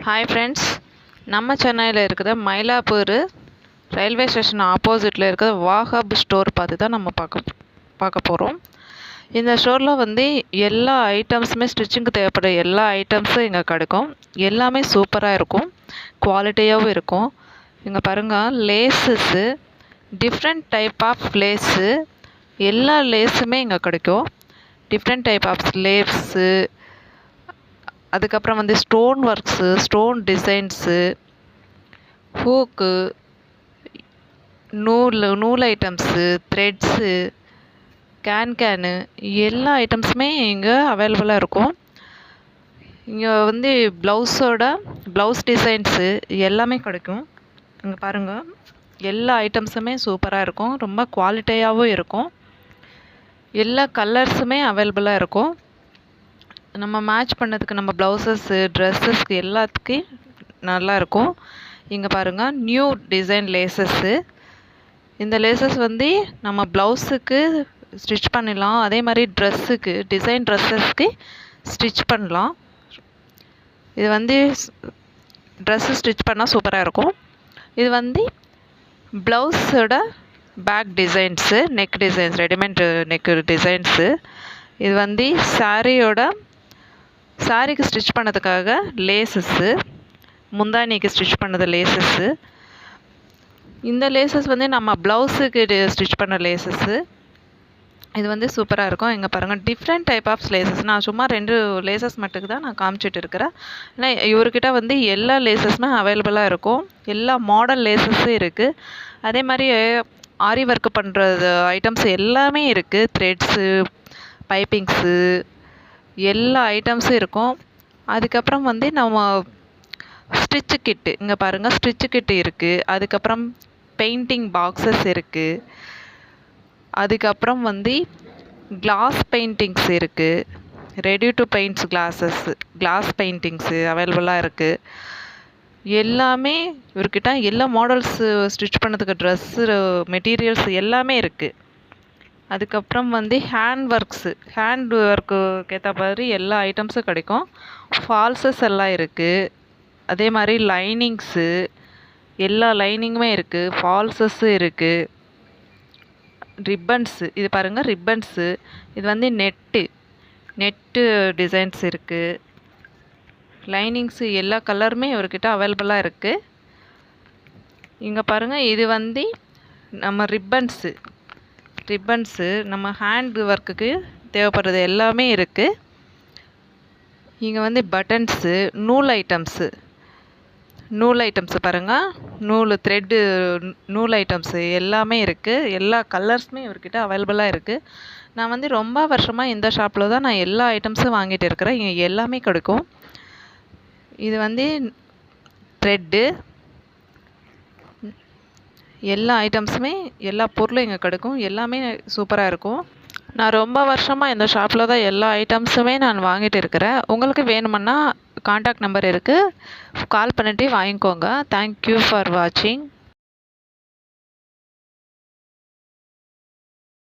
Hi friends, நம்ம சென்னையில் இருக்கிற மயிலாப்பூர் ரயில்வே ஸ்டேஷன் ஆப்போசிட்டில் இருக்கிற வாஹப் ஸ்டோர் பார்த்து தான் நம்ம பார்க்க போகிறோம். இந்த ஸ்டோரில் வந்து எல்லா ஐட்டம்ஸுமே ஸ்டிச்சிங்க்கு தேவைப்படுற எல்லா ஐட்டம்ஸும் இங்கே கிடைக்கும். எல்லாமே சூப்பராக இருக்கும், குவாலிட்டியாகவும் இருக்கும். இங்கே பாருங்கள், லேஸஸ்ஸு, டிஃப்ரெண்ட் டைப் ஆஃப் லேஸு, எல்லா லேஸுமே இங்கே கிடைக்கும். டிஃப்ரெண்ட் டைப் ஆஃப் லேஸு, அதுக்கப்புறம் வந்து stone works, stone designs, hook, நூல் ஐட்டம்ஸு, த்ரெட்ஸு, கேனு எல்லா ஐட்டம்ஸுமே இங்கே அவைலபிளாக இருக்கும். இங்கே வந்து ப்ளவுஸ் டிசைன்ஸு எல்லாமே கிடைக்கும். இங்கே பாருங்கள், எல்லா ஐட்டம்ஸுமே சூப்பராக இருக்கும், ரொம்ப குவாலிட்டியாகவும் இருக்கும். எல்லா கலர்ஸுமே அவைலபிளாக இருக்கும். நம்ம மேட்ச் பண்ணதுக்கு நம்ம ப்ளவுசஸ்ஸு, ட்ரெஸ்ஸஸ்க்கு எல்லாத்துக்கும் நல்லாயிருக்கும். இங்கே பாருங்கள், நியூ டிசைன் லேசஸ்ஸு. இந்த லேசஸ் வந்து நம்ம ப்ளவுஸுக்கு ஸ்டிச் பண்ணிடலாம், அதே மாதிரி ட்ரெஸ்ஸுக்கு, டிசைன் ட்ரெஸ்ஸஸ்க்கு ஸ்டிச் பண்ணலாம். இது வந்து ட்ரெஸ்ஸு ஸ்டிச் பண்ணால் சூப்பராக இருக்கும். இது வந்து ப்ளவுஸோட back designs, neck designs, readymade neck designs. இது வந்து சாரீக்கு ஸ்டிச் பண்ணதுக்காக லேசஸ்ஸு, முந்தானிக்கு ஸ்டிச் பண்ணது லேசஸ்ஸு. இந்த லேசஸ் வந்து நம்ம ப்ளவுஸுக்கு ஸ்டிச் பண்ண லேசஸ்ஸு. இது வந்து சூப்பராக இருக்கும். இங்கே பாருங்கள், டிஃப்ரெண்ட் டைப் ஆஃப் லேசஸ். நான் சும்மா 2 லேசஸ் மட்டுக்கு தான் நான் காமிச்சிட்டு இருக்கிறேன். ஏன்னா இவர்கிட்ட வந்து எல்லா லேசஸுமே அவைலபிளாக இருக்கும். எல்லா மாடல் லேசஸும் இருக்குது. அதே மாதிரி ஆரி ஒர்க் பண்ணுறது ஐட்டம்ஸ் எல்லாமே இருக்குது. த்ரெட்ஸு, பைப்பிங்ஸு, எல்லா ஐட்டம்ஸும் இருக்கும். அதுக்கப்புறம் வந்து நம்ம ஸ்டிச்சு கிட்டு, இங்கே பாருங்கள், ஸ்டிச்சு கிட்டு இருக்குது. அதுக்கப்புறம் பெயிண்டிங் பாக்ஸஸ் இருக்குது. அதுக்கப்புறம் வந்து கிளாஸ் பெயிண்டிங்ஸ் இருக்குது. Ready to paints glass paintings அவைலபிளாக இருக்குது. எல்லாமே இவர்கிட்ட எல்லா மாடல்ஸு ஸ்டிச் பண்ணதுக்கு ட்ரெஸ்ஸு மெட்டீரியல்ஸ் எல்லாமே இருக்குது. அதுக்கப்புறம் வந்து ஹேண்ட் ஒர்க்குக்கு ஏற்ற மாதிரி எல்லா ஐட்டம்ஸும் கிடைக்கும். ஃபால்ஸஸ் எல்லாம் இருக்குது. அதே மாதிரி லைனிங்ஸு, எல்லா லைனிங்குமே இருக்குது. ஃபால்ஸஸ்ஸு இருக்குது. ரிப்பன்ஸு, இது பாருங்கள், ரிப்பன்ஸு. இது வந்து நெட்டு டிசைன்ஸ் இருக்குது. லைனிங்ஸு எல்லா கலருமே இவர்கிட்ட அவைலபிளாக இருக்குது. இங்கே பாருங்கள், இது வந்து நம்ம ரிப்பன்ஸு நம்ம ஹேண்ட் ஒர்க்குக்கு தேவைப்படுறது எல்லாமே இருக்குது. இங்கே வந்து பட்டன்ஸு, நூல் ஐட்டம்ஸு பாருங்கள், த்ரெட்டு நூல் ஐட்டம்ஸு எல்லாமே இருக்குது. எல்லா கலர்ஸுமே இவர்கிட்ட அவைலபிளாக இருக்குது. நான் வந்து ரொம்ப வருஷமாக இந்த ஷாப்பில் தான் நான் எல்லா ஐட்டம்ஸும் வாங்கிட்டு இருக்கிறேன். இங்கே எல்லாமே கிடைக்கும். இது வந்து த்ரெட்டு, எல்லா ஐட்டம்ஸுமே, எல்லா பொருளும் இங்கே கிடைக்கும். எல்லாமே சூப்பராக இருக்கும். நான் ரொம்ப வருஷமாக இந்த ஷாப்பில் தான் எல்லா ஐட்டம்ஸுமே நான் வாங்கிட்டு இருக்கிறேன். உங்களுக்கு வேணுமுன்னா காண்டாக்ட் நம்பர் இருக்குது, கால் பண்ணிட்டு வாங்கிக்கோங்க. தேங்க்யூ ஃபார் வாட்சிங்.